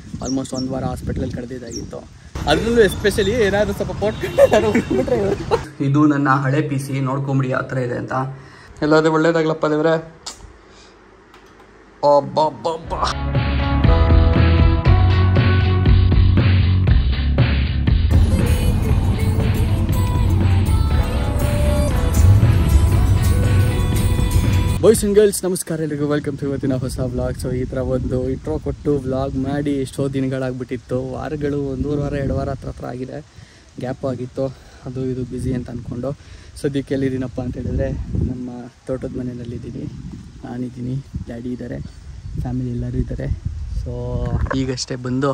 Almost 1 ವಾರ ಹಾಸ್ಪಿಟ್ಲಲ್ಲಿ ಕಳೆದಿದ್ದಾಗಿತ್ತು. ಅದರಲ್ಲೂ ಎಸ್ಪೆಷಲಿ ಏನಾದರೂ ಸ್ವಲ್ಪ ಪೋಟ್ಬಿಟ್ರೆ ಇದು ನನ್ನ ಹಳೆ ಪಿ ಸಿ ನೋಡ್ಕೊಂಬಿಡಿ ಆ ಥರ ಇದೆ ಅಂತ. ಎಲ್ಲಾದರೂ ಒಳ್ಳೇದಾಗ್ಲಪ್ಪ ದೇವ್ರೆ. ಅಬ್ಬಬ್ಬಬ್ಬ ಬಾಯ್ಸ್ ಆ್ಯಂಡ್ ಗರ್ಲ್ಸ್, ನಮಸ್ಕಾರ ಎಲ್ರಿಗೂ. ವೆಲ್ಕಮ್ ಟು ಇವತ್ತಿನ ಹೊಸ ವ್ಲಾಗ್. ಸೊ ಈ ಥರ ಒಂದು ಇಂಟ್ರೋ ಕೊಟ್ಟು ವ್ಲಾಗ್ ಮಾಡಿ ಎಷ್ಟೋ ದಿನಗಳಾಗ್ಬಿಟ್ಟಿತ್ತು. ವಾರಗಳು 1 ವಾರ 2 ವಾರ ಹತ್ರ ಆಗಿದೆ. ಗ್ಯಾಪ್ ಆಗಿತ್ತು, ಅದು ಇದು ಬ್ಯುಸಿ ಅಂತ ಅಂದ್ಕೊಂಡು. ಸದ್ಯಕ್ಕೆ ಎಲ್ಲಿದ್ದೀನಪ್ಪ ಅಂತ ಹೇಳಿದ್ರೆ ನಮ್ಮ ತೋಟದ ಮನೆಯಲ್ಲಿದ್ದೀನಿ. ನಾನಿದ್ದೀನಿ, ಡ್ಯಾಡಿ ಇದ್ದಾರೆ, ಫ್ಯಾಮಿಲಿ ಎಲ್ಲರೂ ಇದ್ದಾರೆ. ಸೊ ಈಗಷ್ಟೇ ಬಂದು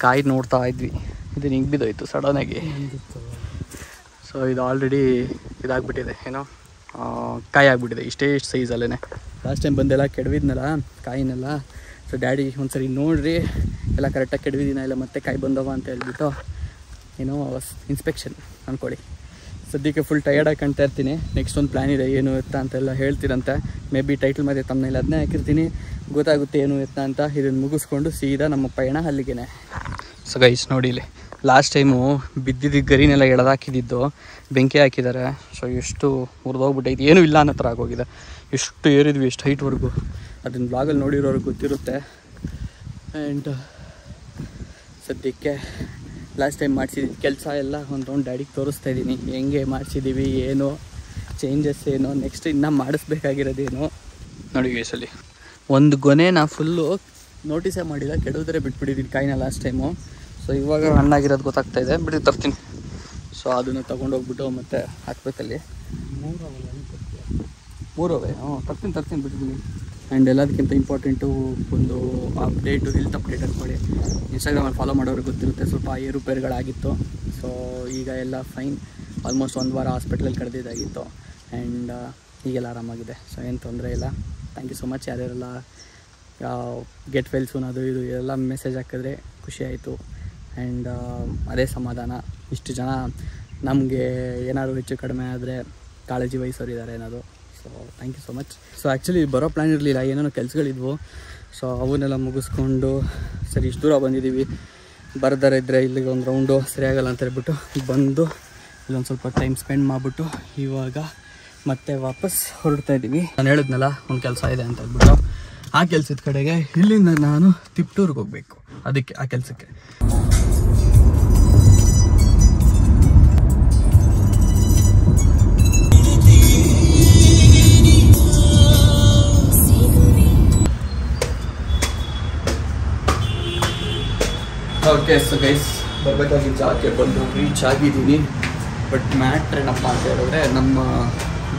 ಕಾಯಿ ನೋಡ್ತಾ ಇದ್ವಿ. ಇದು ಹಿಂಗೆ ಬಿದ್ದೋಯ್ತು ಸಡನ್ನಾಗಿ. ಸೊ ಇದು ಆಲ್ರೆಡಿ ಇದಾಗ್ಬಿಟ್ಟಿದೆ, ಏನೋ ಕಾಯಿ ಆಗಿಬಿಟ್ಟಿದೆ. ಇಷ್ಟು ಸೈಜಲ್ಲೇ ಲಾಸ್ಟ್ ಟೈಮ್ ಬಂದೆಲ್ಲ ಕೆಡವಿದ್ನಲ್ಲ ಕಾಯಿನೆಲ್ಲ. ಸೊ ಡ್ಯಾಡಿ ಒಂದ್ಸರಿ ನೋಡ್ರಿ ಎಲ್ಲ ಕರೆಕ್ಟಾಗಿ ಕೆಡವಿದ್ದೀನ ಇಲ್ಲ ಮತ್ತೆ ಕಾಯಿ ಬಂದವ ಅಂತ ಹೇಳ್ಬಿಟ್ಟು ಏನೋ ಇನ್ಸ್ಪೆಕ್ಷನ್ ಅಂದ್ಕೊಳ್ಳಿ. ಸದ್ಯಕ್ಕೆ ಫುಲ್ ಟಯರ್ಡಾಗಿ ಕಾಣ್ತಾ ಇರ್ತೀನಿ. ನೆಕ್ಸ್ಟ್ ಒಂದು ಪ್ಲ್ಯಾನ್ ಇದೆ, ಏನು ಎತ್ತ ಅಂತೆಲ್ಲ ಹೇಳ್ತೀರಂತೆ. ಮೇ ಬಿ ಟೈಟಲ್ ಮತ್ತೆ ತಮ್ಮನೇಲಿ ಅದನ್ನೇ ಹಾಕಿರ್ತೀನಿ, ಗೊತ್ತಾಗುತ್ತೆ ಏನು ಎತ್ತ ಅಂತ. ಇದನ್ನು ಮುಗಿಸ್ಕೊಂಡು ಸೀದಾ ನಮ್ಮ ಪಯಣ ಅಲ್ಲಿಗೆ. ಸೊ ಗೈಸ್ ನೋಡಿ, ಇಲ್ಲಿ ಲಾಸ್ಟ್ ಟೈಮು ಬಿದ್ದಿದ್ದ ಗರಿನೆಲ್ಲ ಎಳೆದಾಕಿದ್ದು ಬೆಂಕಿ ಹಾಕಿದ್ದಾರೆ. ಸೊ ಎಷ್ಟು ಹುರಿದೋಗ್ಬಿಟ್ಟೈತೆ, ಏನೂ ಇಲ್ಲ ಅನ್ನೋ ಥರ ಆಗೋಗಿದೆ. ಎಷ್ಟು ಏರಿದ್ವಿ, ಎಷ್ಟು ಹೈಟ್ವರೆಗೂ. ಅದನ್ನು ಬ್ಲಾಗಲ್ಲಿ ನೋಡಿರೋರಿಗೆ ಗೊತ್ತಿರುತ್ತೆ. ಆ್ಯಂಡ್ ಸದ್ಯಕ್ಕೆ ಲಾಸ್ಟ್ ಟೈಮ್ ಮಾಡಿಸಿದ ಕೆಲಸ ಎಲ್ಲ ಒಂದು ರೌಂಡ್ ಡ್ಯಾಡಿಗೆ ತೋರಿಸ್ತಾ ಇದ್ದೀನಿ, ಹೆಂಗೆ ಮಾಡಿಸಿದ್ದೀವಿ, ಏನು ಚೇಂಜಸ್ ಏನು, ನೆಕ್ಸ್ಟ್ ಇನ್ನೂ ಮಾಡಿಸ್ಬೇಕಾಗಿರೋದೇನು ನೋಡಿ ಗೈಸಲ್ಲಿ. ಒಂದು ಗೊನೆನ ಫುಲ್ಲು ನೋಟಿಸೇ ಮಾಡಿಲ್ಲ, ಕೆಡೋದ್ರೆ ಬಿಟ್ಬಿಟ್ಟಿದ್ದೀನಿ ಕಾಯಿನ ಲಾಸ್ಟ್ ಟೈಮು. ಸೊ ಇವಾಗ ಹಣ್ಣಾಗಿರೋದು ಗೊತ್ತಾಗ್ತಾ ಇದೆ, ಬಿಡಿ ತರ್ತೀನಿ. ಸೊ ಅದನ್ನು ತೊಗೊಂಡೋಗ್ಬಿಟ್ಟು ಮತ್ತೆ ಹಾಕ್ಬೇಕಲ್ಲಿ. 3 ತರ್ತೀನಿ ಬಿಟ್ಟಿದ್ದೀನಿ. ಆ್ಯಂಡ್ ಎಲ್ಲದಕ್ಕಿಂತ ಇಂಪಾರ್ಟೆಂಟು ಒಂದು ಅಪ್ಡೇಟು, ಹೆಲ್ತ್ ಅಪ್ಡೇಟ್ ಅಂದ್ಕೊಳ್ಳಿ. ಇನ್ಸ್ಟಾಗ್ರಾಮಲ್ಲಿ ಫಾಲೋ ಮಾಡೋರಿಗೆ ಗೊತ್ತಿರುತ್ತೆ, ಸ್ವಲ್ಪ ಏರುಪೇರುಗಳಾಗಿತ್ತು. ಸೊ ಈಗ ಎಲ್ಲ ಫೈನ್. ಆಲ್ಮೋಸ್ಟ್ 1 ವಾರ ಹಾಸ್ಪಿಟ್ಲಲ್ಲಿ ಕಳೆದಿದ್ದಾಗಿತ್ತು. ಆ್ಯಂಡ್ ಈಗೆಲ್ಲ ಆರಾಮಾಗಿದೆ. ಸೊ ಏನು ತೊಂದರೆ ಇಲ್ಲ. Thank you so much. ಯಾರ್ಯಾರೆಲ್ಲ ಗೆಟ್ ವೆಲ್ ಸೂನ್ ಅದು ಇದು ಎಲ್ಲ ಮೆಸೇಜ್ ಹಾಕಿದ್ರೆ ಖುಷಿ ಆಯಿತು. ಆ್ಯಂಡ್ ಅದೇ ಸಮಾಧಾನ. ಇಷ್ಟು ಜನ ನಮಗೆ ಏನಾದ್ರು ಹೆಚ್ಚು ಕಡಿಮೆ ಆದರೆ ಕಾಳಜಿ ವಹಿಸೋರಿದ್ದಾರೆ ಅನ್ನೋದು. So thank you so much. So actually ಬರೋ ಪ್ಲ್ಯಾನ್ ಇರಲಿಲ್ಲ, ಏನೇನೋ ಕೆಲಸಗಳಿದ್ವು. ಸೊ ಅವನ್ನೆಲ್ಲ ಮುಗಿಸ್ಕೊಂಡು ಸರಿ ಇಷ್ಟು ದೂರ ಬಂದಿದ್ದೀವಿ. ಬರ್ದಾರ ಇದ್ದರೆ ಇಲ್ಲಿಗೆ ಒಂದು ರೌಂಡು ಸರಿಯಾಗಲ್ಲ ಅಂತ ಹೇಳ್ಬಿಟ್ಟು ಬಂದು ಇಲ್ಲೊಂದು ಸ್ವಲ್ಪ ಟೈಮ್ ಸ್ಪೆಂಡ್ ಮಾಡಿಬಿಟ್ಟು ಇವಾಗ ಮತ್ತೆ ವಾಪಸ್ ಹೊರಡ್ತಾ ಇದ್ದೀವಿ. ನಾನು ಹೇಳಿದ್ನಲ್ಲ ಒಂದು ಕೆಲಸ ಇದೆ ಅಂತ ಹೇಳ್ಬಿಟ್ಟು, ಆ ಕೆಲಸದ ಕಡೆಗೆ ಇಲ್ಲಿಂದ ನಾನು ತಿಪ್ಟೂರ್ಗೆ ಹೋಗಬೇಕು. ಅದಕ್ಕೆ ಆ ಕೆಲಸಕ್ಕೆ ಓಕೆ. ಸೊ ಗೈಸ್, ಬರಬೇಕಾಗಿದ್ದ ಜಾಗಕ್ಕೆ ಬಂದು ರೀಚ್ ಆಗಿದ್ದೀನಿ. ಬಟ್ ಮ್ಯಾಟ್ರ್ ಏನಪ್ಪ ಅಂತ ಹೇಳಿದ್ರೆ, ನಮ್ಮ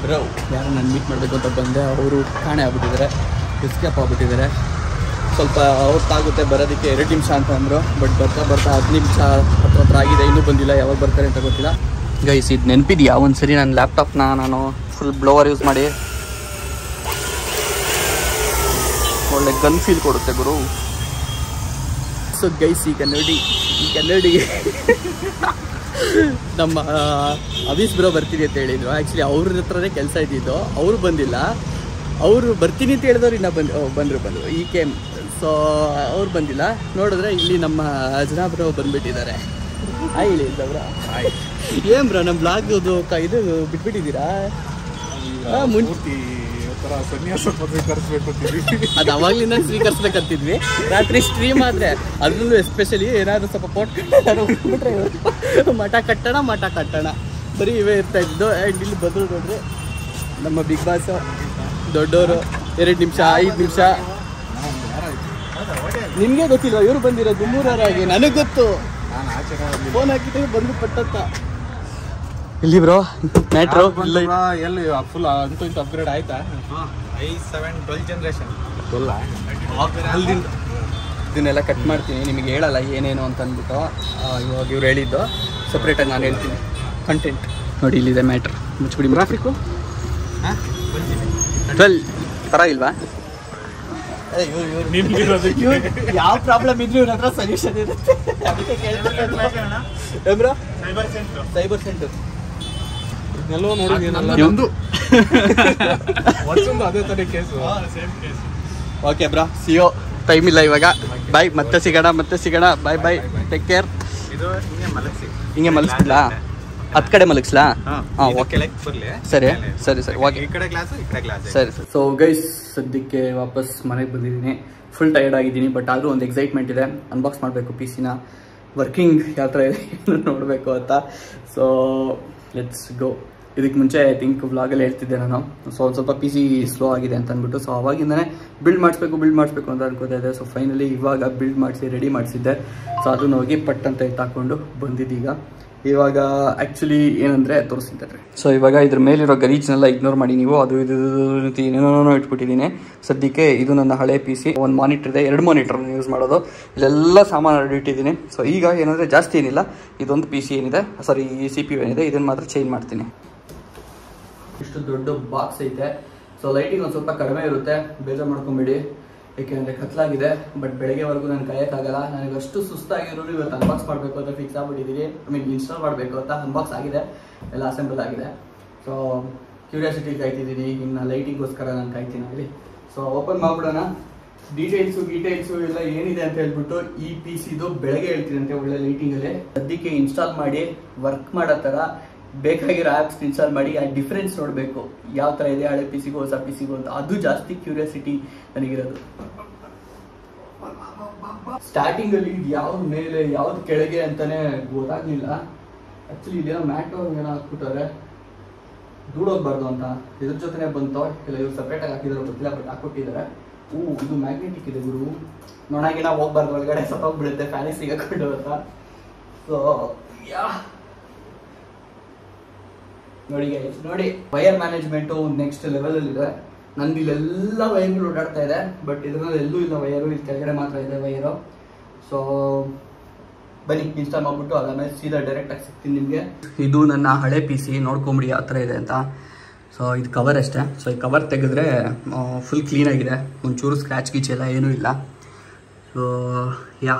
ಬ್ರೋ ಯಾರು ನಾನು ಮೀಟ್ ಮಾಡಬೇಕು ಅಂತ ಬಂದೆ, ಅವರು ಕಾಣೆ ಆಗ್ಬಿಟ್ಟಿದ್ದಾರೆ, ಎಸ್ಕೇಪ್ ಆಗ್ಬಿಟ್ಟಿದ್ದಾರೆ. ಸ್ವಲ್ಪ ಹೊತ್ತಾಗುತ್ತೆ ಬರೋದಕ್ಕೆ, 2 ನಿಮಿಷ ಅಂತ ಅಂದರು. ಬಟ್ ಬರ್ತಾ 10 ನಿಮಿಷ ಹತ್ರ ಆಗಿದೆ, ಇನ್ನೂ ಬಂದಿಲ್ಲ. ಯಾವಾಗ ಬರ್ತಾರೆ ಅಂತ ಗೊತ್ತಿಲ್ಲ. ಗೈಸ್, ಇದು ನೆನಪಿದೆಯಾ ಒಂದು ಸರಿ ನನ್ನ ಲ್ಯಾಪ್ಟಾಪ್ನ ನಾನು ಫುಲ್ ಬ್ಲೋವರ್ ಯೂಸ್ ಮಾಡಿ ಒಳ್ಳೆ ಗನ್ ಫೀಲ್ ಕೊಡುತ್ತೆ ಗುರು. ಸೊ ಗೈಸ್, ಈಗ ನೋಡಿ ನಮ್ಮ ಅಭೀಸ್ ಬ್ರೋ ಬರ್ತೀನಿ ಅಂತ ಹೇಳಿದ್ರು. ಆ್ಯಕ್ಚುಲಿ ಅವ್ರ ಹತ್ರನೇ ಕೆಲಸ ಇದ್ದಿದ್ದು, ಅವರು ಬಂದಿಲ್ಲ. ಅವರು ಬರ್ತೀನಿ ಅಂತ ಹೇಳಿದವ್ರು ಇನ್ನೂ ಬಂದರು ಈ ಕೇಮ್. ಸೊ ಅವ್ರು ಬಂದಿಲ್ಲ. ನೋಡಿದ್ರೆ ಇಲ್ಲಿ ನಮ್ಮ ಜನ ಬ್ರೋ ಬಂದುಬಿಟ್ಟಿದ್ದಾರೆ. ಹೇಳಿ ಬ್ರೋ. ಏನು ಬ್ರೋ ನಮ್ಮ ಬ್ಲಾಗ್ ಇದು ಬಿಟ್ಬಿಟ್ಟಿದ್ದೀರಾ? ಅದು ಅವಾಗ್ಲಿಂದ ಸ್ವೀಕರಿಸ್ಬೇಕಂತಿದ್ವಿ. ರಾತ್ರಿ ಸ್ಟ್ರೀಮ್ ಆದರೆ ಅದರಲ್ಲೂ ಎಸ್ಪೆಷಲಿ ಏನಾದರೂ ಸ್ವಲ್ಪ ಪೋಟ್ಬಿಟ್ರೆ ಮಠ ಕಟ್ಟೋಣ ಬರೀ ಇವೇ ಇರ್ತಾ ಇದ್ದು. ಆ್ಯಂಡ್ ಇಲ್ಲಿ ಬಂದರು ನೋಡ್ರಿ ನಮ್ಮ ಬಿಗ್ ಬಾಸ್ ದೊಡ್ಡವರು. 2 ನಿಮಿಷ 5 ನಿಮಿಷ ನಿಮಗೆ ಗೊತ್ತಿಲ್ಲ, ಇವರು ಬಂದಿರೋದು 3 ವಾರ ಆಗಿ. ನನಗೆ ಗೊತ್ತು, ಫೋನ್ ಹಾಕಿದ್ರೆ ಬಂದು ಪಟ್ಟತ್ತ. ಇಲ್ಲಿ ಬ್ರೋ ಮ್ಯಾಟ್ರು ಎಲ್ಲಿ ಫುಲ್ ಅಂತೂ ಇಂತ ಅಪ್ಗ್ರೇಡ್ ಆಯ್ತಾ? i7 12 ಜನರೇಷನ್ ಇದನ್ನೆಲ್ಲ ಕಟ್ ಮಾಡ್ತೀನಿ, ನಿಮಗೆ ಹೇಳಲ್ಲ ಏನೇನು ಅಂತ ಅಂದ್ಬಿಟ್ಟು. ಇವಾಗ ಇವ್ರು ಹೇಳಿದ್ದು ಸಪ್ರೇಟಾಗಿ ನಾನು ಹೇಳ್ತೀನಿ. ಕಂಟೆಂಟ್ ನೋಡಿ, ಇಲ್ಲಿದೆ ಮ್ಯಾಟ್ರ್. ಮುಚ್ಚಿಬಿಡಿ. ಗ್ರಾಫಿಕ್ಕು 12 ಪರವಾಗಿಲ್ವಾ? ಯಾವ ಪ್ರಾಬ್ಲಮ್ ಇದ್ರೂ ಇವ್ರ ಹತ್ರ ಸೊಲ್ಯೂಷನ್ ಇರುತ್ತೆ. ಅದಕ್ಕೆ ಕೇಳ್ತಾರೆ ಬ್ರೋ. ಸೈಬರ್ ಸೆಂಟರ್ ಎಲ್ಲೋ ನೋಡಿದ್ದೀನಲ್ಲ, ಅದೇ ತರ ಕೇಸು. ಓಕೆ ಬ್ರಾ, ಸಿಯೋ ಟೈಮ್ ಇಲ್ಲ ಇವಾಗ. ಬಾಯ್, ಮತ್ತೆ ಸಿಗೋಣ. ಬಾಯ್ ಬಾಯ್, ಟೇಕ್ ಕೇರ್. ಇದು ಹಿಂಗೆ ಮಲಗಿಸ್ಬಿಡ್ಲಾ? ಹತ್ತು ಕಡೆ ಮಲಗಿಸ್ಲಾ? ಹಾಂ, ಓಕೆ, ಸರಿ ಓಕೆ. ಈ ಕಡೆ ಕ್ಲಾಸ್, ಈ ಕಡೆ ಕ್ಲಾಸ್. ಸರಿ. ಸೊ ಗೈಸ್, ಸದ್ಯಕ್ಕೆ ವಾಪಸ್ ಮನೆಗೆ ಬಂದಿದ್ದೀನಿ. ಫುಲ್ ಟಯರ್ಡ್ ಆಗಿದ್ದೀನಿ, ಬಟ್ ಆದರೂ ಒಂದು ಎಕ್ಸೈಟ್ಮೆಂಟ್ ಇದೆ. ಅನ್ಬಾಕ್ಸ್ ಮಾಡಬೇಕು ಪಿ ಸಿನ, ವರ್ಕಿಂಗ್ ಯಾವ ಥರ ಇದೆ ನೋಡಬೇಕು ಅಂತ. So let's go. ಇದಕ್ಕೆ ಮುಂಚೆ ಐ ಥಿಂಕ್ ವ್ಲಾಗಲ್ಲಿ ಹೇಳ್ತಿದ್ದೆ ನಾನು. ಸೊ ಒಂದು ಸ್ವಲ್ಪ ಪಿ ಸಿ ಸ್ಲೋ ಆಗಿದೆ ಅಂತ ಅಂದ್ಬಿಟ್ಟು, ಸೊ ಅವಾಗಿಂದನೇ ಬಿಲ್ಡ್ ಮಾಡಿಸ್ಬೇಕು ಅಂತ ಅನ್ಕೋತಾ ಇದ್ದೆ. ಸೊ ಫೈನಲಿ ಇವಾಗ ಬಿಲ್ಡ್ ಮಾಡಿಸಿ ರೆಡಿ ಮಾಡಿಸಿದ್ದೆ. ಸೊ ಅದನ್ನ ಹೋಗಿ ಪಟ್ ಅಂತ ಎತ್ತಾಕೊಂಡು ಬಂದಿದ್ದೀಗ. ಇವಾಗ ಆ್ಯಕ್ಚುಲಿ ಏನಂದರೆ ತೋರಿಸ್ತಿದ್ದಾರೆ. ಸೊ ಇವಾಗ ಇದ್ರ ಮೇಲಿರೋ ಗಲೀಜ್ನೆಲ್ಲ ಇಗ್ನೋರ್ ಮಾಡಿ ನೀವು. ಅದು ಇದು ಏನೇನೋ ಇಟ್ಬಿಟ್ಟಿದ್ದೀನಿ. ಸದ್ಯಕ್ಕೆ ಇದು ನನ್ನ ಹಳೆ ಪಿ ಸಿ. ಒಂದು ಮಾನಿಟರ್ ಇದೆ, 2 ಮಾನಿಟರ್ ಯೂಸ್ ಮಾಡೋದು. ಇಲ್ಲೆಲ್ಲ ಸಾಮಾನು ಇಟ್ಟಿದ್ದೀನಿ. ಸೊ ಈಗ ಏನಂದರೆ ಜಾಸ್ತಿ ಏನಿಲ್ಲ, ಇದೊಂದು ಪಿ ಸಿ ಏನಿದೆ, ಸಾರಿ ಈ CPU ಏನಿದೆ, ಇದನ್ನು ಮಾತ್ರ ಚೇಂಜ್ ಮಾಡ್ತೀನಿ. ಇಷ್ಟು ದೊಡ್ಡ ಬಾಕ್ಸ್ ಐತೆ. ಸೊ ಲೈಟಿಂಗ್ ಒಂದು ಸ್ವಲ್ಪ ಕಡಿಮೆ ಇರುತ್ತೆ, ಬೇಜಾರು ಮಾಡ್ಕೊಂಬೇಡಿ. ಏಕೆಂದರೆ ಕತ್ಲಾಗಿದೆ. ಬಟ್ ಬೆಳಗ್ಗೆವರೆಗೂ ನಾನು ಕಾಯೋಕ್ಕಾಗಲ್ಲ. ನನಗೆ ಅಷ್ಟು ಸುಸ್ತಾಗಿರೋ ಇವತ್ತು ಅನ್ಬಾಕ್ಸ್ ಮಾಡಬೇಕು ಅಂತ ಫಿಕ್ಸ್ ಆಗ್ಬಿಟ್ಟಿದ್ದೀನಿ. ಇನ್ಸ್ಟಾಲ್ ಮಾಡಬೇಕು ಅಂತ. ಅನ್ಬಾಕ್ಸ್ ಆಗಿದೆ, ಎಲ್ಲ ಅಸೆಂಬಲ್ ಆಗಿದೆ. ಸೊ ಕ್ಯೂರಿಯಾಸಿಟಿ ಕಾಯ್ತಿದ್ದೀನಿ. ಇನ್ನು ಲೈಟಿಂಗೋಸ್ಕರ ನಾನು ಕಾಯ್ತೀನಿ ಅಲ್ಲಿ. So open ಮಾಡ್ಬಿಡೋಣ. ಡೀಟೇಲ್ಸು ಎಲ್ಲ ಏನಿದೆ ಅಂತ ಹೇಳ್ಬಿಟ್ಟು ಈ ಪಿ ಸಿದು ಬೆಳಗ್ಗೆ ಹೇಳ್ತೀನಂತೆ, ಒಳ್ಳೆ ಲೈಟಿಂಗಲ್ಲಿ. ಸದ್ಯಕ್ಕೆ ಇನ್ಸ್ಟಾಲ್ ಮಾಡಿ ವರ್ಕ್ ಮಾಡೋ ಥರ ಬೇಕಾಗಿರೋ ಆ್ಯಪ್ಸ್ ಇನ್ಸ್ಟಾಲ್ ಮಾಡಿ ಆ ಡಿಫ್ರೆನ್ಸ್ ನೋಡಬೇಕು, ಯಾವ ಥರ ಇದೆ ಹಳೆ ಪಿ ಸಿಗೂ ಹೊಸ ಪಿ ಸಿಗೂ ಅಂತ. ಅದು ಜಾಸ್ತಿ ಕ್ಯೂರಿಯಾಸಿಟಿ ನನಗಿರೋದು. ಸ್ಟಾರ್ಟಿಂಗಲ್ಲಿ ಯಾವ್ದು ಮೇಲೆ ಯಾವ್ದು ಕೆಳಗೆ ಅಂತಾನೆ ಗೊತ್ತಾಗ್ಲಿಲ್ಲ. ಆ್ಯಕ್ಚುಲಿ ಇಲ್ಲೇನೋ ಮ್ಯಾಟೋ ಏನೋ ಹಾಕ್ಬಿಟ್ಟಾರೆ, ದೂಡೋಗ್ಬಾರ್ದು ಅಂತ. ಇದ್ರ ಜೊತೆನೇ ಬಂತು, ಇಲ್ಲ ಇವ್ರು ಸಪ್ರೇಟಾಗಿ ಹಾಕಿದಾರೆ ಗೊತ್ತಿಲ್ಲ, ಬಟ್ ಹಾಕ್ಕೊಟ್ಟಿದ್ದಾರೆ. ಇದು ಮ್ಯಾಗ್ನೆಟಿಕ್ ಇದೆ ಗುರು. ನೋಡಾಗಿನ ಹೋಗ್ಬಾರ್ದು ಒಳಗಡೆ, ಸತ್ತೋಗ್ಬಿಡುತ್ತೆ ಫ್ಯಾನಿಗೆ ಸಿಗಾಕೊಂಡು ಅಂತ. ಸೊ ನೋಡಿ ವೈರ್ ಮ್ಯಾನೇಜ್ಮೆಂಟು ನೆಕ್ಸ್ಟ್ ಲೆವೆಲಲ್ಲಿ ಇದೆ. ನಂದು ಇಲ್ಲೆಲ್ಲ ವೈರ್ಗಳು ಓಡಾಡ್ತಾ ಇದೆ, ಬಟ್ ಇದರಲ್ಲಿ ಎಲ್ಲೂ ಇಲ್ಲ ವೈರು. ಇಲ್ಲಿ ಕೆಳಗಡೆ ಮಾತ್ರ ಇದೆ ವೈರು. ಸೊ ಬನ್ನಿ ಇನ್ಸ್ಟಾಲ್ ಮಾಡ್ಬಿಟ್ಟು ಅದಾದ್ಮೇಲೆ ಸೀದಾ ಡೈರೆಕ್ಟಾಗಿ ಸಿಗ್ತೀನಿ ನಿಮಗೆ. ಇದು ನನ್ನ ಹಳೆ ಪಿ ಸಿ, ನೋಡ್ಕೊಂಬಿಡಿ ಯಾವ ಥರ ಇದೆ ಅಂತ. ಸೊ ಇದು ಕವರ್ ಅಷ್ಟೇ. ಸೊ ಈ ಕವರ್ ತೆಗೆದ್ರೆ ಫುಲ್ ಕ್ಲೀನಾಗಿದೆ, ಒಂಚೂರು ಸ್ಕ್ರ್ಯಾಚ್ ಗೀಚ್ ಎಲ್ಲ ಏನೂ ಇಲ್ಲ. ಸೊ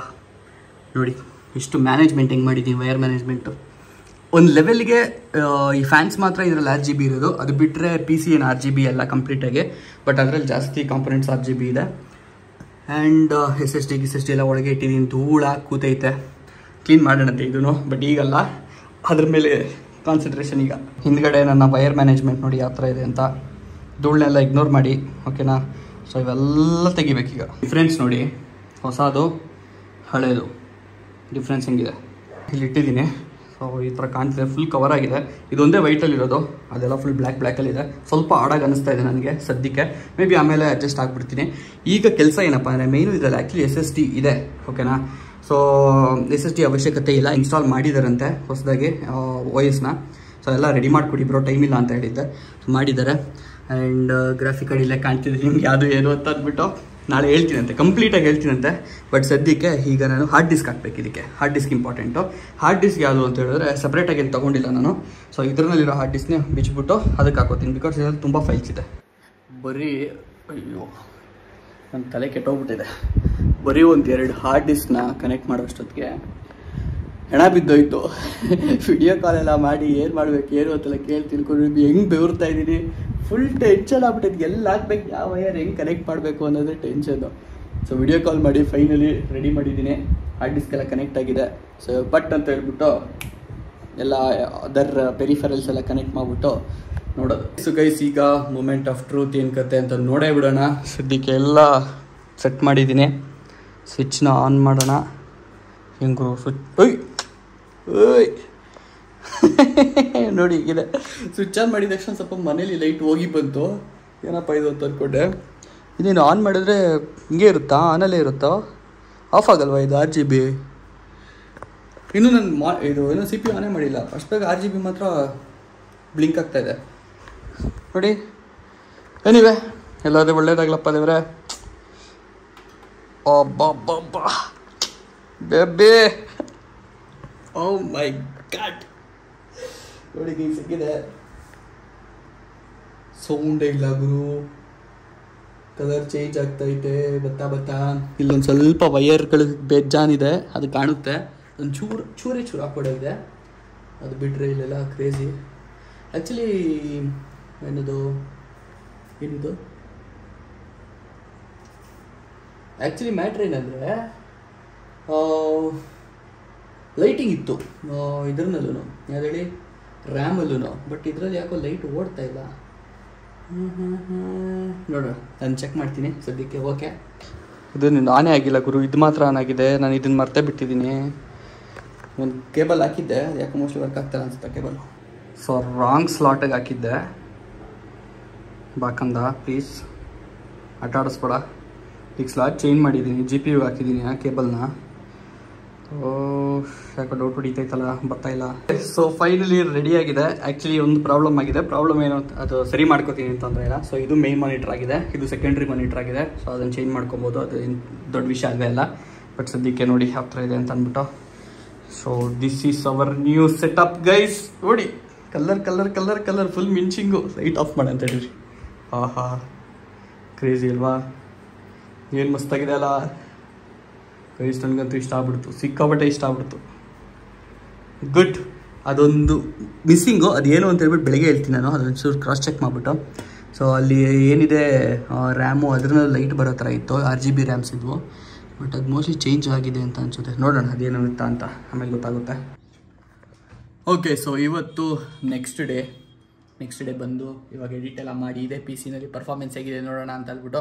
ನೋಡಿ ಇಷ್ಟು ಮ್ಯಾನೇಜ್ಮೆಂಟ್ ಹೆಂಗೆ ಮಾಡಿದ್ದೀನಿ, ವೈರ್ ಮ್ಯಾನೇಜ್ಮೆಂಟು. ಒಂದು ಲೆವೆಲ್ಗೆ ಈ ಫ್ಯಾನ್ಸ್ ಮಾತ್ರ ಇದರಲ್ಲಿ RGB ಇರೋದು, ಅದು ಬಿಟ್ಟರೆ ಪಿ ಸಿ ಏನು RGB ಎಲ್ಲ ಕಂಪ್ಲೀಟಾಗಿ. ಬಟ್ ಅದರಲ್ಲಿ ಜಾಸ್ತಿ ಕಾಂಪೊನೆಂಟ್ಸ್ RGB ಇದೆ. ಆ್ಯಂಡ್ SSD ಎಲ್ಲ ಒಳಗೆ ಇಟ್ಟಿದ್ದೀನಿ. ಧೂಳಾಗಿ ಕೂತೈತೆ, ಕ್ಲೀನ್ ಮಾಡೋಣಂತೆ ಇದೂ. ಬಟ್ ಈಗಲ್ಲ, ಅದ್ರ ಮೇಲೆ ಕಾನ್ಸಂಟ್ರೇಷನ್ ಈಗ. ಹಿಂದ್ಗಡೆ ನನ್ನ ವೈರ್ ಮ್ಯಾನೇಜ್ಮೆಂಟ್ ನೋಡಿ ಯಾವ ಥರ ಇದೆ ಅಂತ. ಧೂಳನ್ನೆಲ್ಲ ಇಗ್ನೋರ್ ಮಾಡಿ, ಓಕೆನಾ. ಸೊ ಇವೆಲ್ಲ ತೆಗಿಬೇಕೀಗ. ಡಿಫ್ರೆನ್ಸ್ ನೋಡಿ, ಹೊಸದು ಹಳೇದು ಡಿಫ್ರೆನ್ಸ್ ಹೆಂಗಿದೆ ಇಲ್ಲಿ ಇಟ್ಟಿದ್ದೀನಿ. ಸೊ ಈ ಥರ ಕಾಣ್ತಿದೆ, ಫುಲ್ ಕವರ್ ಆಗಿದೆ. ಇದೊಂದೇ ವೈಟಲ್ಲಿರೋದು, ಅದೆಲ್ಲ ಫುಲ್ ಬ್ಲ್ಯಾಕಲ್ಲಿದೆ. ಸ್ವಲ್ಪ ಆಡಾಗಿ ಅನಿಸ್ತಾ ಇದೆ ನನಗೆ ಸದ್ಯಕ್ಕೆ. ಮೇ ಬಿ ಆಮೇಲೆ ಅಡ್ಜಸ್ಟ್ ಆಗಿಬಿಡ್ತೀನಿ. ಈಗ ಕೆಲಸ ಏನಪ್ಪ ಅಂದರೆ ಮೇಯ್ನು ಇದರಲ್ಲಿ ಆ್ಯಕ್ಚುಲಿ SSD ಇದೆ, ಓಕೆನಾ. ಸೊ SSD ಅವಶ್ಯಕತೆ ಇಲ್ಲ, ಇನ್ಸ್ಟಾಲ್ ಮಾಡಿದಾರಂತೆ ಹೊಸದಾಗಿ OS-ನ. ಸೊ ಎಲ್ಲ ರೆಡಿ ಮಾಡಿಕೊಡಿ ಬ್ರೋ, ಟೈಮ್ ಇಲ್ಲ ಅಂತ ಹೇಳಿದ್ದೆ. ಸೊ ಮಾಡಿದ್ದಾರೆ. ಆ್ಯಂಡ್ ಗ್ರಾಫಿಕ್ ಕಾರ್ಡ್ ಇಲ್ಲೇ ಕಾಣ್ತಿದೆ ನಿಮ್ಗೆ, ಯಾವುದು ಏನು ಅಂತ ಅಂದ್ಬಿಟ್ಟು ನಾಳೆ ಹೇಳ್ತೀನಂತೆ, ಕಂಪ್ಲೀಟಾಗಿ ಹೇಳ್ತೀನಂತೆ. ಬಟ್ ಸದ್ಯಕ್ಕೆ ಈಗ ನಾನು ಹಾರ್ಡ್ ಡಿಸ್ಕ್ ಹಾಕ್ಬೇಕು. ಇದಕ್ಕೆ hard disk important. Hard disk ಯಾವುದು ಅಂತ ಹೇಳಿದ್ರೆ ಸಪ್ರೇಟಾಗಿ ಏನು ತೊಗೊಂಡಿಲ್ಲ ನಾನು. ಸೊ ಇದರಲ್ಲಿರೋ ಹಾರ್ಡ್ ಡಿಸ್ಕ್ನೇ ಬಿಚ್ಚಿಬಿಟ್ಟು ಅದಕ್ಕೆ ಹಾಕೋತೀನಿ, ಬಿಕಾಸ್ ಇದರಲ್ಲಿ ತುಂಬ ಫೈಲ್ಸ್ ಇದೆ. ಬರೀ ಅಯ್ಯೋ ನನ್ನ ತಲೆ ಕೆಟ್ಟೋಗ್ಬಿಟ್ಟಿದೆ. ಬರೀ ಒಂದು 2 ಹಾರ್ಡ್ ಡಿಸ್ಕ್ನ ಕನೆಕ್ಟ್ ಮಾಡೋಷ್ಟೊತ್ತಿಗೆ ಹೆಣ ಬಿದ್ದೋಯ್ತು. ವಿಡಿಯೋ ಕಾಲೆಲ್ಲ ಮಾಡಿ ಏನು ಮಾಡಬೇಕು ಏನು ಅಂತೆಲ್ಲ ಕೇಳಿ ತಿಳ್ಕೊಂಡು ಹೆಂಗೆ ಬೆವರ್ತಾ ಇದ್ದೀನಿ. ಫುಲ್ ಟೆನ್ಷನ್ ಆಗ್ಬಿಟ್ಟಿದ್ದು, ಎಲ್ಲ ಹಾಕ್ಬೇಕು, ಯಾವ ವೈರ್ ಹೆಂಗೆ ಕನೆಕ್ಟ್ ಮಾಡಬೇಕು ಅನ್ನೋದೇ ಟೆನ್ಷನ್ನು. ಸೊ ವಿಡಿಯೋ ಕಾಲ್ ಮಾಡಿ ಫೈನಲಿ ರೆಡಿ ಮಾಡಿದ್ದೀನಿ. ಹಾರ್ಡ್ ಡಿಸ್ಕ್ ಎಲ್ಲ ಕನೆಕ್ಟ್ ಆಗಿದೆ. ಸೊ ಬಟ್ ಅಂತ ಹೇಳ್ಬಿಟ್ಟು ಎಲ್ಲ ಅದರ್ ಪೆರಿಫೆರಲ್ಸ್ ಎಲ್ಲ ಕನೆಕ್ಟ್ ಮಾಡಿಬಿಟ್ಟು ನೋಡೋದು. ಸೊ ಗೈಸ್, ಈಗ ಮೂಮೆಂಟ್ ಆಫ್ ಟ್ರೂತ್ ಏನು ಕತೆ ಅಂತ ನೋಡೇ ಬಿಡೋಣ. ಸದ್ಯಕ್ಕೆ ಎಲ್ಲ ಸೆಟ್ ಮಾಡಿದ್ದೀನಿ. ಸ್ವಿಚ್ನ ಆನ್ ಮಾಡೋಣ. ಹೆಂಗು ಸ್ವಿಚ್ ಓಯ್ ನೋಡಿ ಹೀಗಿದೆ. ಸ್ವಿಚ್ ಆನ್ ಮಾಡಿದ ತಕ್ಷಣ ಸ್ವಲ್ಪ ಮನೇಲಿ ಲೈಟ್ ಹೋಗಿ ಬಂತು. ಏನಪ್ಪ ಇದು ಅಂತ ಅಂದ್ಕೊಂಡೆ. ಇದೇನು ಆನ್ ಮಾಡಿದ್ರೆ ಹಿಂಗೆ ಇರುತ್ತಾ, ಆನಲ್ಲೇ ಇರುತ್ತಾ, ಆಫ್ ಆಗಲ್ವಾ ಇದು RGB? ಇನ್ನೂ ನಾನು ಇದು ಏನೋ CPU ಆನೇ ಮಾಡಿಲ್ಲ. ಅಷ್ಟಾಗಿ RGB ಮಾತ್ರ ಬ್ಲಿಂಕ್ ಆಗ್ತಾಯಿದೆ ನೋಡಿ. ಏನಿವೆ ಎಲ್ಲಾದರೂ ಒಳ್ಳೇದಾಗ್ಲಪ್ಪ ದೇವ್ರೆ. ಅಬ್ಬಬ್ಬಬ್ಬ ಬೇಬಿ, ಓ ಮೈ ಗಾಡ್ ನೋಡಿ ಈಗ ಸಿಕ್ಕಿದೆ. ಸೌಂಡೇ ಇಲ್ಲ ಗುರು, ಕಲರ್ ಚೇಂಜ್ ಆಗ್ತೈತೆ ಬತ್ತಾ. ಇಲ್ಲೊಂದು ಸ್ವಲ್ಪ ವೈರ್ಗಳು ಬೇಜಾನಿದೆ, ಅದು ಕಾಣುತ್ತೆ. ಒಂದು ಚೂರೇ ಹಾಕ್ಕೊಡೋಗಿದೆ, ಅದು ಬಿಟ್ಟರೆ ಇಲ್ಲೆಲ್ಲ ಕ್ರೇಜಿ. ಆ್ಯಕ್ಚುಲಿ ಏನಿದು ಆ್ಯಕ್ಚುಲಿ ಮ್ಯಾಟ್ರ್ ಏನಂದರೆ ಲೈಟಿಂಗ್ ಇತ್ತು ಇದ್ರಲ್ಲೂ ಯಾವ್ದು ಹೇಳಿ ರ್ಯಾಮಲ್ಲೂ, ಬಟ್ ಇದರಲ್ಲಿ ಯಾಕೋ ಲೈಟ್ ಓಡ್ತಾ ಇಲ್ಲ. ನೋಡೋಣ, ನಾನು ಚೆಕ್ ಮಾಡ್ತೀನಿ ಸದ್ಯಕ್ಕೆ. ಓಕೆ, ಇದು ಆನೇ ಆಗಿಲ್ಲ ಗುರು, ಇದು ಮಾತ್ರ ಆನ್ ಆಗಿದೆ. ನಾನು ಇದನ್ನು ಮರ್ತೇ ಬಿಟ್ಟಿದ್ದೀನಿ. ಒಂದು ಕೇಬಲ್ ಹಾಕಿದ್ದೆ, ಅದು ಯಾಕೆ ಮೋಸ್ಟ್ಲಿ ವರ್ಕ್ ಆಗ್ತಾನೆ ಅನ್ಸುತ್ತೆ ಕೇಬಲ್. ಸೊ ರಾಂಗ್ ಸ್ಲಾಟಿಗೆ ಹಾಕಿದ್ದೆ. ಬಾಕಂದ ಪ್ಲೀಸ್ ಆಟ ಆಡಿಸ್ಬೇಡ. ಈಗ ಸ್ಲಾಟ್ ಚೇಂಜ್ ಮಾಡಿದ್ದೀನಿ, ಜಿ ಪಿ ಯು ಹಾಕಿದ್ದೀನಿ ಆ ಕೇಬಲ್ನ. ಯಾಕೋ ಡೌಟ್ ಹೊಡಿತೈತಲ್ಲ, ಬರ್ತಾಯಿಲ್ಲ. ಸೊ ಫೈನಲಿ ರೆಡಿ ಆಗಿದೆ. ಆ್ಯಕ್ಚುಲಿ ಒಂದು ಪ್ರಾಬ್ಲಮ್ ಆಗಿದೆ. ಪ್ರಾಬ್ಲಮ್ ಏನು ಅದು ಸರಿ ಮಾಡ್ಕೋತೀನಿ ಅಂತಂದರೆ ಇಲ್ಲ. ಸೊ ಇದು ಮೇನ್ ಮಾನಿಟರ್ ಆಗಿದೆ, ಇದು ಸೆಕೆಂಡ್ರಿ ಮಾನಿಟರ್ ಆಗಿದೆ. ಸೊ ಅದನ್ನು ಚೇಂಜ್ ಮಾಡ್ಕೊಬೋದು, ಅದು ದೊಡ್ಡ ವಿಷಯ ಆಗೇ ಇಲ್ಲ. ಬಟ್ ಸದ್ಯಕ್ಕೆ ನೋಡಿ ಯಾವ ಥರ ಇದೆ ಅಂತ ಅಂದ್ಬಿಟ್ಟು. So this is our new setup guys. ನೋಡಿ colour colour colour colour full ಮಿಂಚಿಂಗು. ಲೈಟ್ ಆಫ್ ಮಾಡಿ ಅಂತ ಹೇಳಿರಿ. ಆಹಾ ಕ್ರೇಜಿ ಅಲ್ವಾ, ಏನು ಮಸ್ತಾಗಿದೆ ಅಲ್ಲ ಗೈಸ್. ನನಗಂತೂ ಇಷ್ಟ ಆಗ್ಬಿಡ್ತು, ಸಿಕ್ಕಾಪಟ್ಟೆ ಇಷ್ಟ ಆಗ್ಬಿಡ್ತು. ಗುಡ್. ಅದೊಂದು ಮಿಸ್ಸಿಂಗು, ಅದೇನು ಅಂತ ಹೇಳ್ಬಿಟ್ಟು ಬೆಳಗ್ಗೆ ಹೇಳ್ತೀನಿ ನಾನು. ಅದೊಂದು ಚೂರು ಕ್ರಾಸ್ ಚೆಕ್ ಮಾಡಿಬಿಟ್ಟು. ಸೊ ಅಲ್ಲಿ ಏನಿದೆ ರ್ಯಾಮು ಅದ್ರಲ್ಲಿ ಲೈಟ್ ಬರೋ ಥರ ಇತ್ತು, 6GB ರ್ಯಾಮ್ಸ್ ಇದ್ವು. ಬಟ್ ಅದು ಮೋಸ್ಟ್ಲಿ ಚೇಂಜ್ ಆಗಿದೆ ಅಂತ ಅನಿಸುತ್ತೆ. ನೋಡೋಣ ಅದೇನಾಗುತ್ತಾ ಅಂತ, ಆಮೇಲೆ ಗೊತ್ತಾಗುತ್ತೆ. ಓಕೆ, ಸೊ ಇವತ್ತು ನೆಕ್ಸ್ಟ್ ಡೇ ಬಂದು ಇವಾಗ ಎಡಿಟ್ ಎಲ್ಲ ಮಾಡಿ ಇದೆ ಪಿ ಸಿನಲ್ಲಿ ಪರ್ಫಾರ್ಮೆನ್ಸ್ ಹೇಗಿದೆ ನೋಡೋಣ ಅಂತ ಹೇಳ್ಬಿಟ್ಟು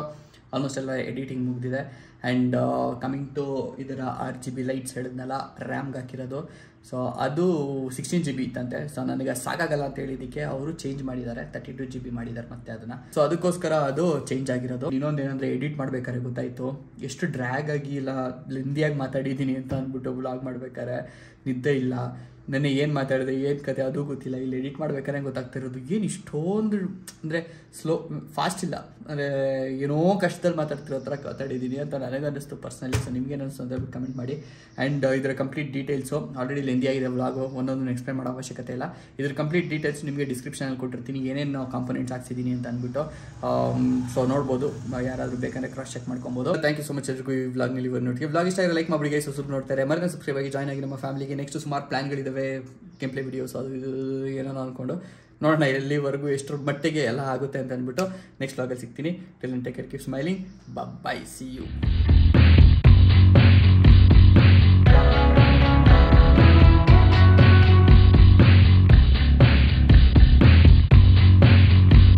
ಆಲ್ಮೋಸ್ಟ್ ಎಲ್ಲ ಎಡಿಟಿಂಗ್ ಮುಗಿದಿದೆ. ಆ್ಯಂಡ್ ಕಮಿಂಗ್ ಟು ಇದರ 6GB ಲೈಟ್ಸ್ ಹೇಳಿದ್ನಲ್ಲ ರ್ಯಾಮ್ಗೆ ಹಾಕಿರೋದು. ಸೊ ಅದು 16GB ಇತ್ತಂತೆ. ಸೊ ನನಗೆ ಸಾಕಾಗಲ್ಲ ಅಂತ ಹೇಳಿದ್ದಕ್ಕೆ ಅವರು ಚೇಂಜ್ ಮಾಡಿದ್ದಾರೆ, 32GB ಮಾಡಿದ್ದಾರೆ ಮತ್ತೆ ಅದನ್ನು. ಸೊ ಅದಕ್ಕೋಸ್ಕರ ಅದು ಚೇಂಜ್ ಆಗಿರೋದು. ಇನ್ನೊಂದು ಏನಂದರೆ ಎಡಿಟ್ ಮಾಡ್ಬೇಕಾದ್ರೆ ಗೊತ್ತಾಯಿತು ಎಷ್ಟು ಡ್ರ್ಯಾಗ್ ಆಗಿ ಇಲ್ಲ ಲೆಂದಿಯಾಗಿ ಮಾತಾಡಿದ್ದೀನಿ ಅಂತ ಅಂದ್ಬಿಟ್ಟು ವ್ಲಾಗ್ ಮಾಡ್ಬೇಕಾದ್ರೆ ನಿದ್ದೆ ಇಲ್ಲ. ನನಗೆ ಏನು ಮಾತಾಡಿದೆ ಏನು ಕತೆ ಅದು ಗೊತ್ತಿಲ್ಲ. ಇಲ್ಲಿ ಎಡಿಟ್ ಮಾಡ್ಬೇಕಾದ್ರೆ ಗೊತ್ತಾಗ್ತಿರೋದು ಏನು ಇಷ್ಟೊಂದು ಅಂದರೆ ಫಾಸ್ಟ್ ಇಲ್ಲ, ಅಂದರೆ ಏನೋ ಕಷ್ಟದಲ್ಲಿ ಮಾತಾಡ್ತಿರೋ ಥರ ಮಾತಾಡಿದ್ದೀನಿ ಅಂತ ನನಗೆ ಅನ್ನಿಸ್ತು ಪರ್ಸ್ನಲಿ. ಸೊ ನಿಮ್ಗೇನು ಅನ್ನಿಸ್ತು ಅಂತ ಹೇಳ್ಬಿಟ್ಟು ಕಮೆಂಟ್ ಮಾಡಿ. ಆ್ಯಂಡ್ ಇದರ ಕಂಪ್ಲೀಟ್ ಡೀಟೇಲ್ಸು ಆಲ್ರೆಡಿ ಲೆಂದಿ ಆಗಿದೆ ವ್ಲಾಗು, ಒಂದೊಂದು ಎಕ್ಸ್ಪ್ಲೇನ್ ಮಾಡೋ ಅವಶ್ಯಕತೆ ಇಲ್ಲ. ಇದ್ರ ಕಂಪ್ಲೀಟ್ ಡೀಟೇಲ್ಸ್ ನಿಮಗೆ ಡಿಸ್ಕ್ರಿಪ್ಷನಲ್ಲಿ ಕೊಟ್ಟಿರ್ತೀನಿ, ಏನೇನು ಕಾಂಪೊನೆಂಟ್ಸ್ ಹಾಕ್ಸಿದ್ದೀನಿ ಅಂತ ಅಂದ್ಬಿಟ್ಟು. ಸೊ ನೋಡ್ಬೋದು, ಯಾರಾದರೂ ಬೇಕಂದರೆ ಕ್ರಾಸ್ ಚೆಕ್ ಮಾಡ್ಕೊಬೋದು. ಥ್ಯಾಂಕ್ ಯು ಸೊ ಮಚ್ ಎಲ್ರಿಗೂ ಈ ವ್ಲಾಗ್ನಲ್ಲಿ ನೋಡ್ತೀವಿ. ವ್ಲಾಗ್ ಇಷ್ಟ ಆಗಿರೋ ಲೈಕ್ ಮಾಡಿ ಗೈಸ್, ಸ್ವಲ್ಪ ನೋಡ್ತಾರೆ ಮರನ್ನ ಸಬ್ಸ್ಕ್ರೈಬ್ ಆಗಿ ಜಾಯ್ನ್ ಆಗಿ ನಮ್ಮ ಫ್ಯಾಮಿಲಿಗೆ. ನೆಕ್ಸ್ಟ್ ಸುಮಾರು ಪ್ಲಾನ್ಗಳಿದ್ದಾವೆ, ಗೇಮ್ ಪ್ಲೇ ವಿಡಿಯೋಸ್ ಅದು ಇದು ಏನೋ ಅಂದ್ಕೊಂಡು ನೋಡೋಣ ಎಲ್ಲಿವರೆಗೂ ಎಷ್ಟರ ಮಟ್ಟಿಗೆ ಎಲ್ಲ ಆಗುತ್ತೆ ಅಂತ ಅಂದ್ಬಿಟ್ಟು ನೆಕ್ಸ್ಟ್ ವ್ಲಾಗಲ್ಲಿ ಸಿಗ್ತೀನಿ. Till then take care, keep smiling, bye, see you.